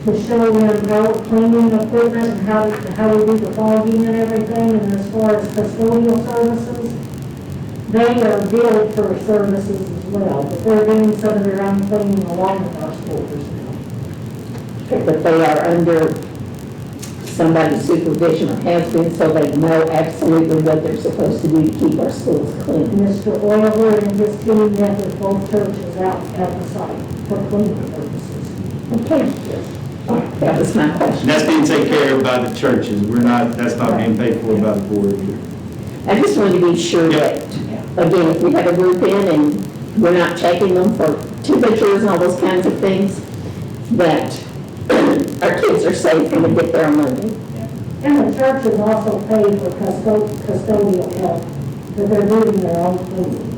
to show them how cleaning equipment and how we do the fogging and everything. And as far as custodial services, they are billed for services as well, but they're doing some of their own cleaning along with our schools now. But they are under somebody's supervision or has been, so they know absolutely what they're supposed to do to keep our schools clean. Mr. Oiler and his team met with both churches out at the site for cleaning purposes. Okay. That was my question. And that's being taken care of by the churches. That's not being paid for by the board either. I just wanted to be sure that, again, if we have a group in and we're not checking them for temperatures and all those kinds of things, that our kids are safe and we get their money. And the churches also pay for custodial help, that they're doing their own cleaning.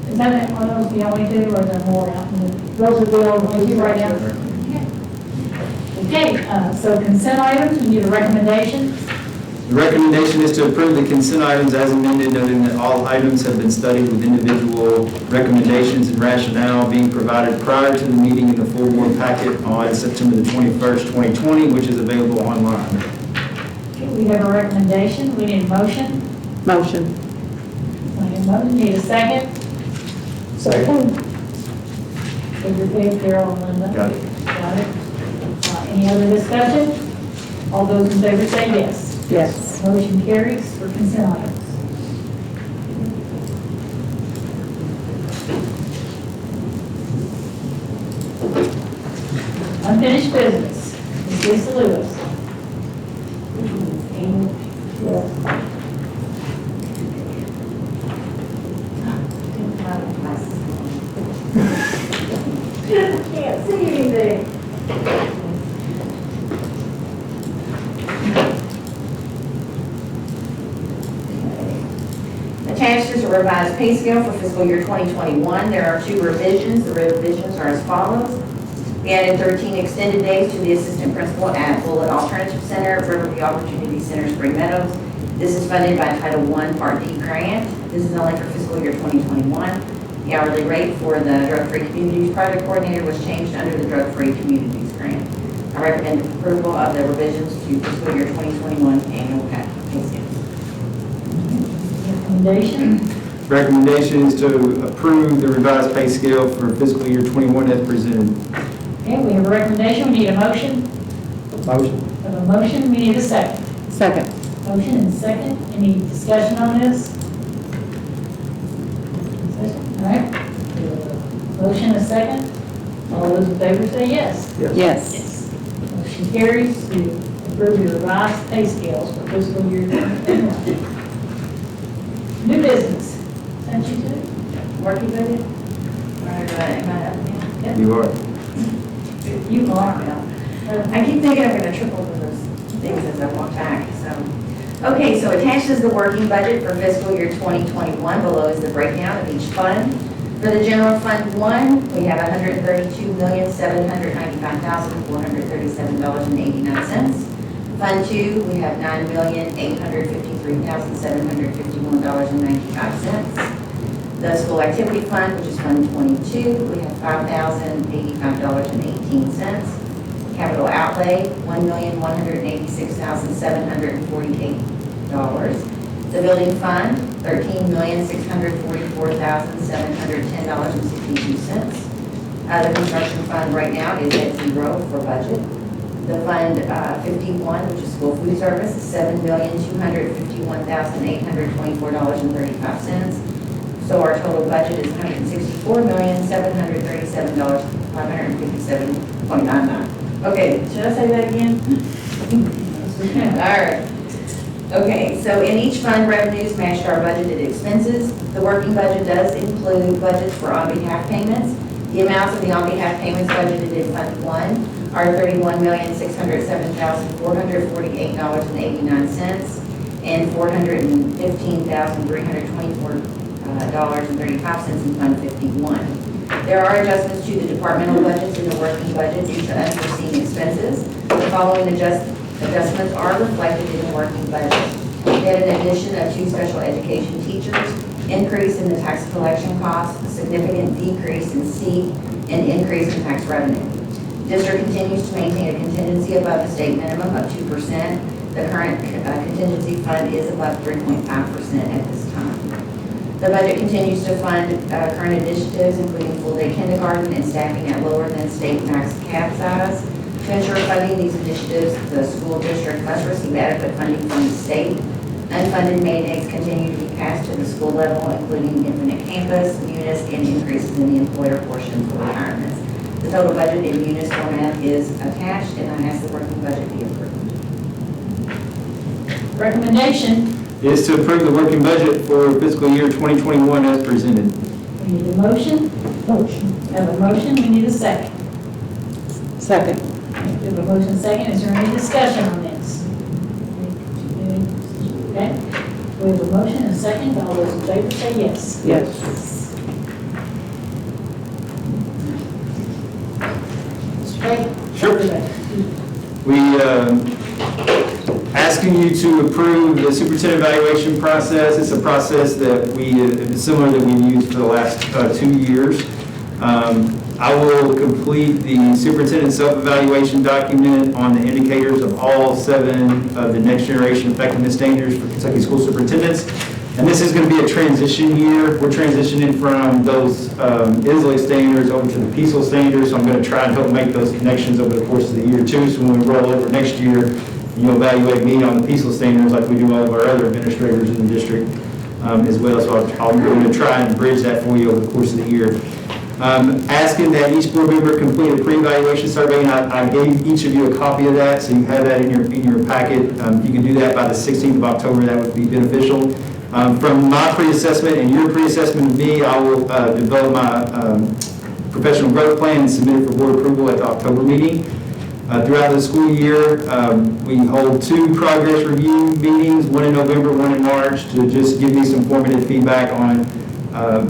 Is that, are those the only two, or are there more out there? Those are the only two Right now. Okay, so consent items, we need a recommendation. The recommendation is to approve the consent items as amended, noting that all items have been studied with individual recommendations and rationale being provided prior to the meeting in the full board packet on September the 21st, 2020, which is available online. Okay, we have a recommendation, we need a motion. Motion. We need a motion, need a second. Second. So you're paid, Carol and Linda. Got it. Got it. Any other discussion? All those in favor say yes. Yes. Motion carries for consent items. Unfinished business, Ms. Lisa Lewis. Can't see anything. Attached is a revised pay scale for fiscal year 2021. There are 2 revisions. The revisions are as follows. We added 13 extended days to the assistant principal at Bullitt Alternative Center, Riverview Opportunity Center, Spring Meadows. This is funded by Title I Part D grant. This is only for fiscal year 2021. The hourly rate for the Drug-Free Communities Project Coordinator was changed under the Drug-Free Communities grant. I recommend approval of the revisions to fiscal year 2021 annual pay scale. Recommendation, Recommendation is to approve the revised pay scale for fiscal year 21 as presented. okay, we have a recommendation, we need a motion. Motion. We have a motion, we need a second. Second. Motion and second, any discussion on this? All right, motion and second, all those in favor say yes. Yes. Yes. Motion carries to approve the revised pay scales for fiscal year 2021. New business, sent you to? Working budget? Or am I up now? You are. You are now. I keep thinking I'm gonna trip over those things as I walk back, so. Okay, so attached is the working budget for fiscal year 2021. Below is the breakdown of each fund. For the general fund 1, we have $132,795,437.89. Fund 2, we have $9,853,751.95. The school activity fund, which is Fund 22, we have $5,085.18. Capital outlay, $1,186,748. The building fund, $13,644,710.62. The construction fund right now is at 0 for budget. The fund 51, which is school food service, is $7,251,824.35. So our total budget is $164,737,557.99. Okay, should I say that again? All right. Okay, so in each fund, revenues matched our budgeted expenses. The working budget does include budgets for on-behalf payments. The amounts of the on-behalf payments budgeted in Fund 1 are $31,607,448.89 and $415,324.35 in Fund 51. There are adjustments to the departmental budgets in the working budget due to unforeseen expenses. The following adjustments are reflected in the working budget. We had an addition of 2 special education teachers, increase in the tax collection costs, a significant decrease in seat, and increase in tax revenue. District continues to maintain a contingency above the state minimum of 2%. The current contingency fund is above 3.5% at this time. The budget continues to fund current initiatives, including full-day kindergarten and staffing at lower than state max cap size. To ensure funding these initiatives, the school district must receive adequate funding from the state. Unfunded mandates continue to be passed to the school level, including Infinite Campus, Munis, and increases in the employer portion for retirements. The total budget in Munis format is attached, and I ask the working budget be approved. Recommendation, Is to approve the working budget for fiscal year 2021 as presented. we need a motion. Motion. We have a motion, we need a second. Second. We have a motion second, is there any discussion on this? Okay, we have a motion and a second, all those in favor say yes. Yes. Mr. Baker? Sure. We, asking you to approve the superintendent evaluation process. It's a process that similar that we've used for the last 2 years. I will complete the superintendent self-evaluation document on the indicators of all 7 of the next generation effectiveness standards for Kentucky school superintendents. And this is going to be a transition year. We're transitioning from those ISLA standards over to the PEASL standards. So I'm going to try and help make those connections over the course of the year too. So when we roll over next year, you'll evaluate me on the PEASL standards like we do all of our other administrators in the district as well. So I'm going to try and bridge that for you over the course of the year. Asking that each board member complete a pre-evaluation survey, and I gave each of you a copy of that, so you have that in your packet. If you can do that by the 16th of October, that would be beneficial. From my pre-assessment and your pre-assessment of me, I will develop my professional growth plan and submit it for board approval at the October meeting. Throughout the school year, we hold 2 progress review meetings, one in November, one in March, to just give me some formative feedback on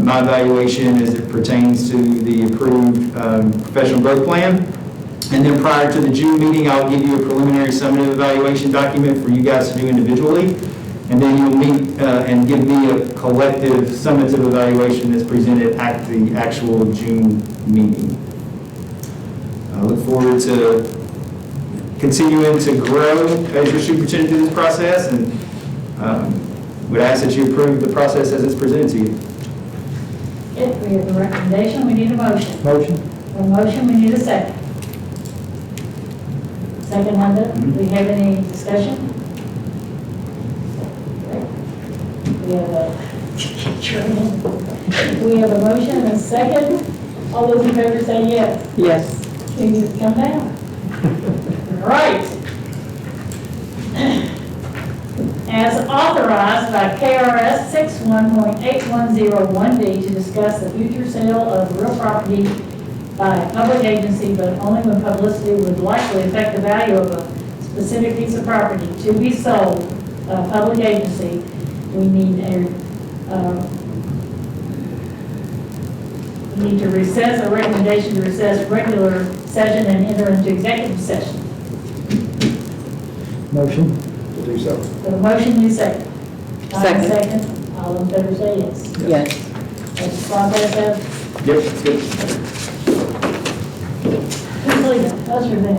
my evaluation as it pertains to the approved professional growth plan. And then prior to the June meeting, I'll give you a preliminary summative evaluation document for you guys to do individually. And then you'll meet and give me a collective summative evaluation that's presented at the actual June meeting. I look forward to continuing to grow as your superintendent through this process, and would ask that you approve the process as it's presented to you. Okay, we have a recommendation, we need a motion. Motion. A motion, we need a second. Second, Linda, do we have any discussion? We have a motion and a second. All those in favor say yes. Yes. Can you come down? All right. As authorized by KRS 61.8101D to discuss the future sale of real property by a public agency, but only when publicity would likely affect the value of a specific piece of property to be sold by a public agency, we need to recess, a recommendation to recess regular session and enter into executive session. Motion to do so. The motion you second. Second. Second. All in favor say yes. Yes. That's process of, Yep, that's good. who's leaving? Us or them?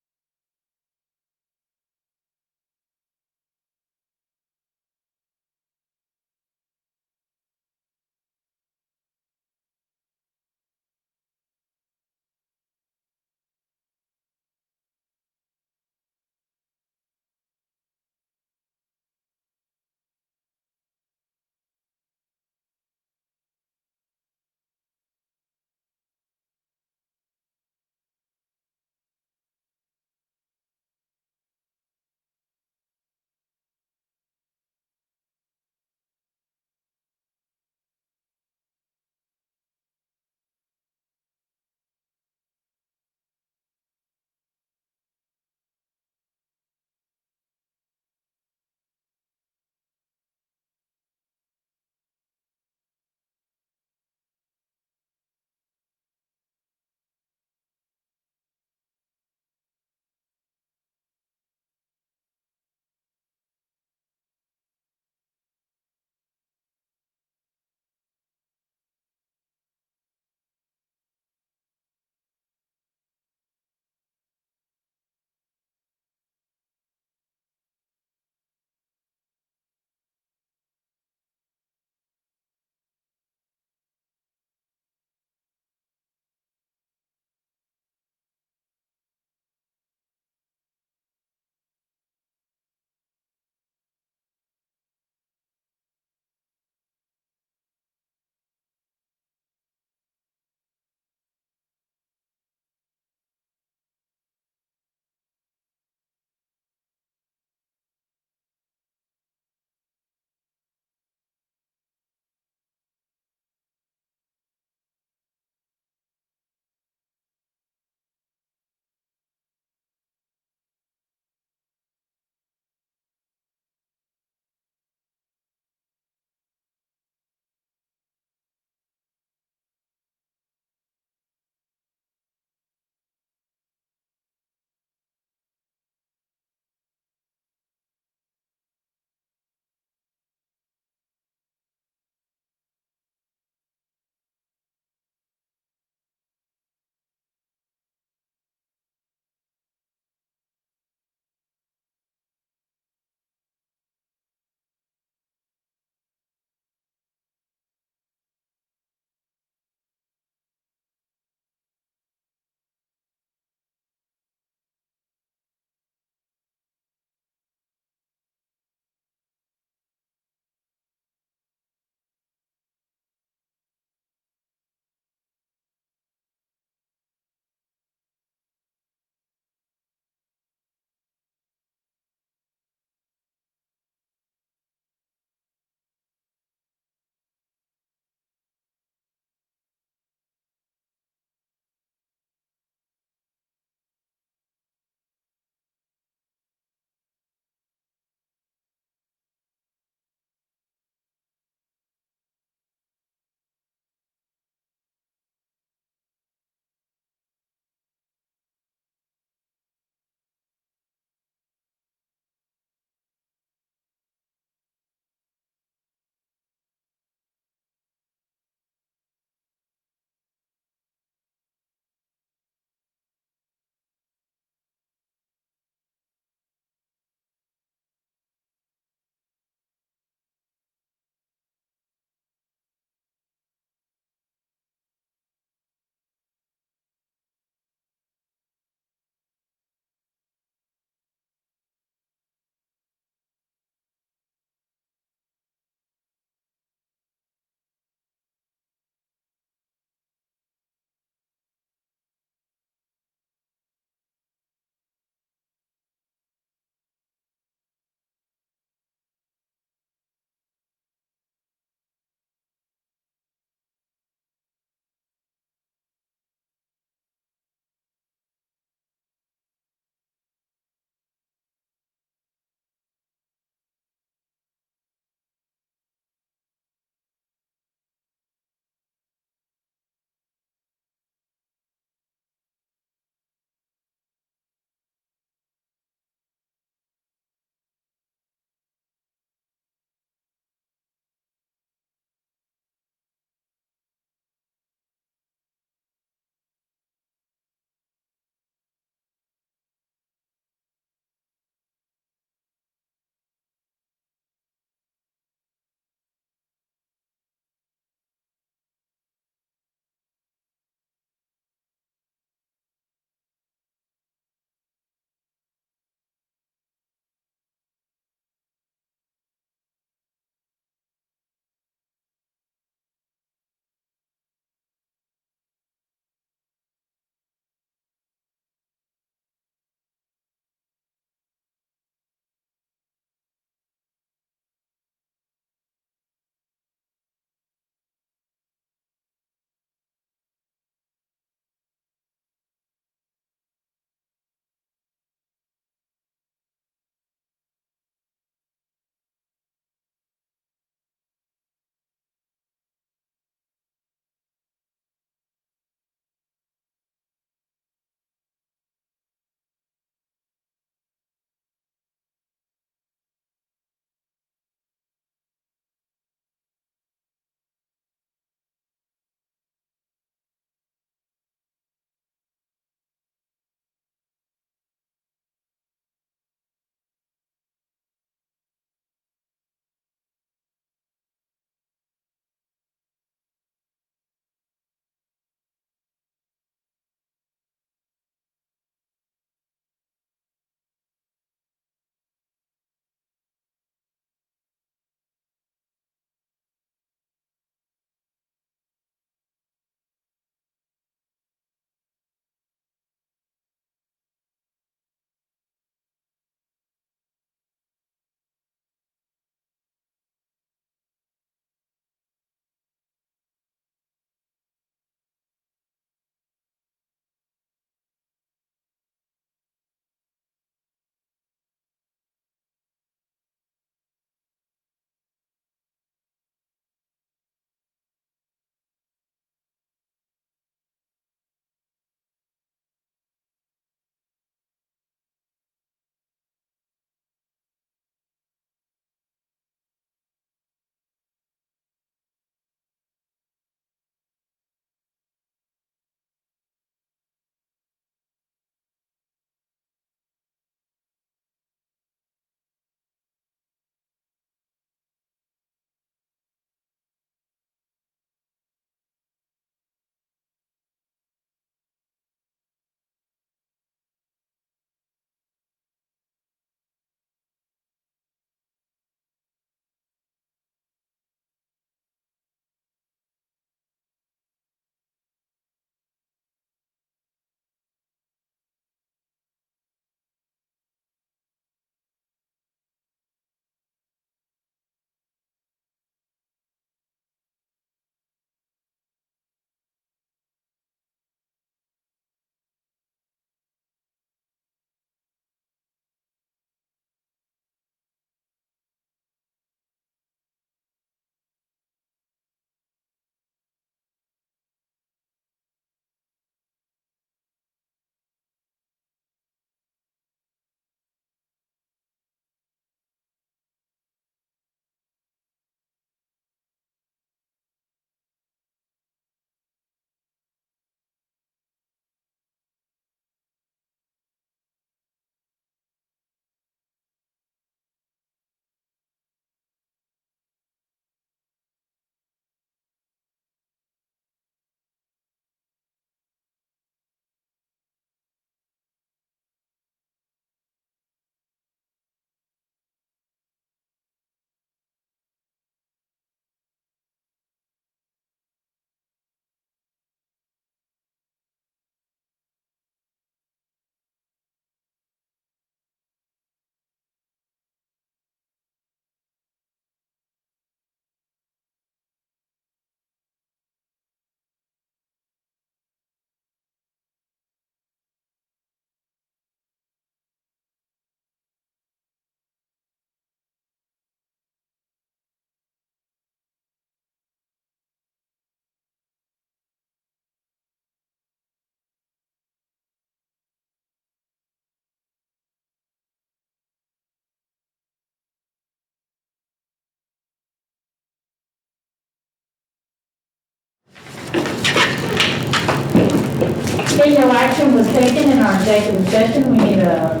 in our executive session. We need a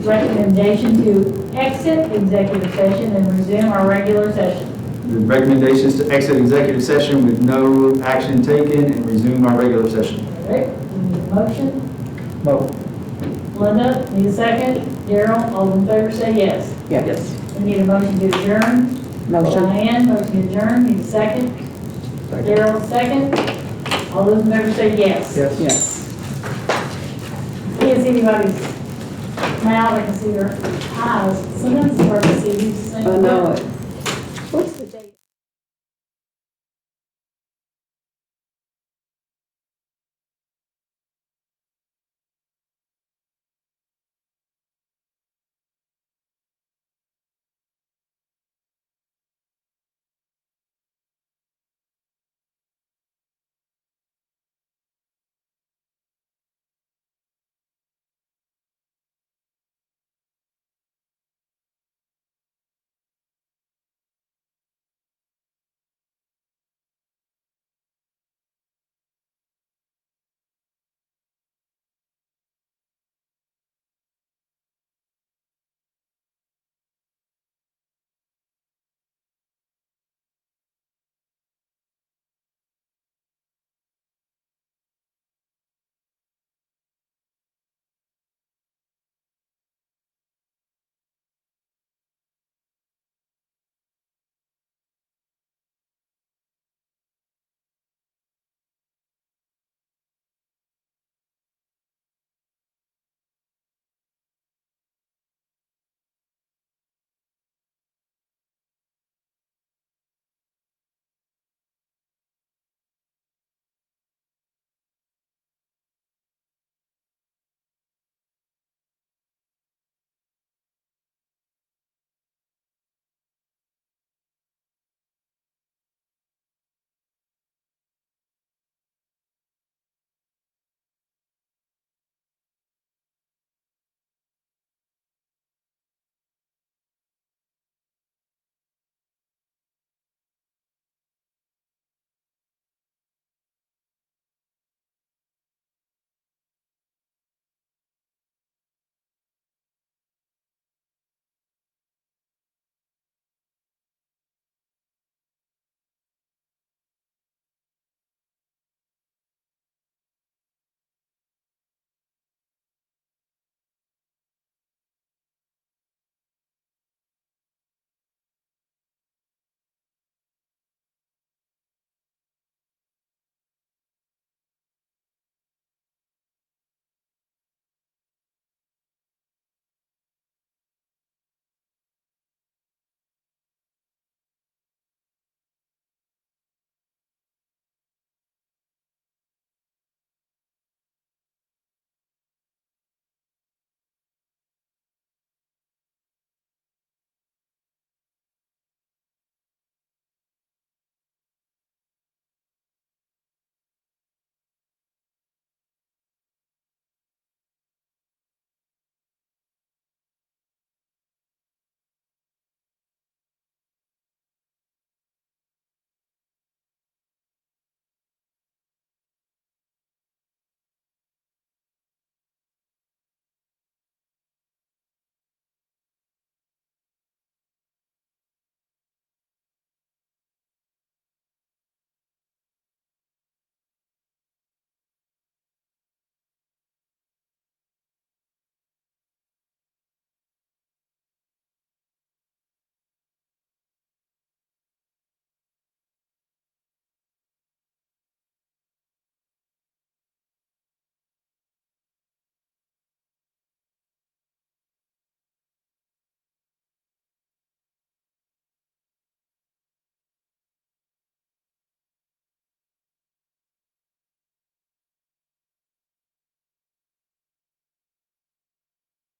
recommendation to exit executive session and resume our regular session. The recommendation is to exit executive session with no action taken and resume our regular session. All right, we need a motion. No. Linda, need a second? Daryl, all in favor say yes. Yes. We need a motion to adjourn. Motion. Diane, motion to adjourn, need a second? Daryl, second. All those in favor say yes. Yes. Can't see anybody's mouth, I can see their eyes. Sometimes it's hard to see who's saying. I know it.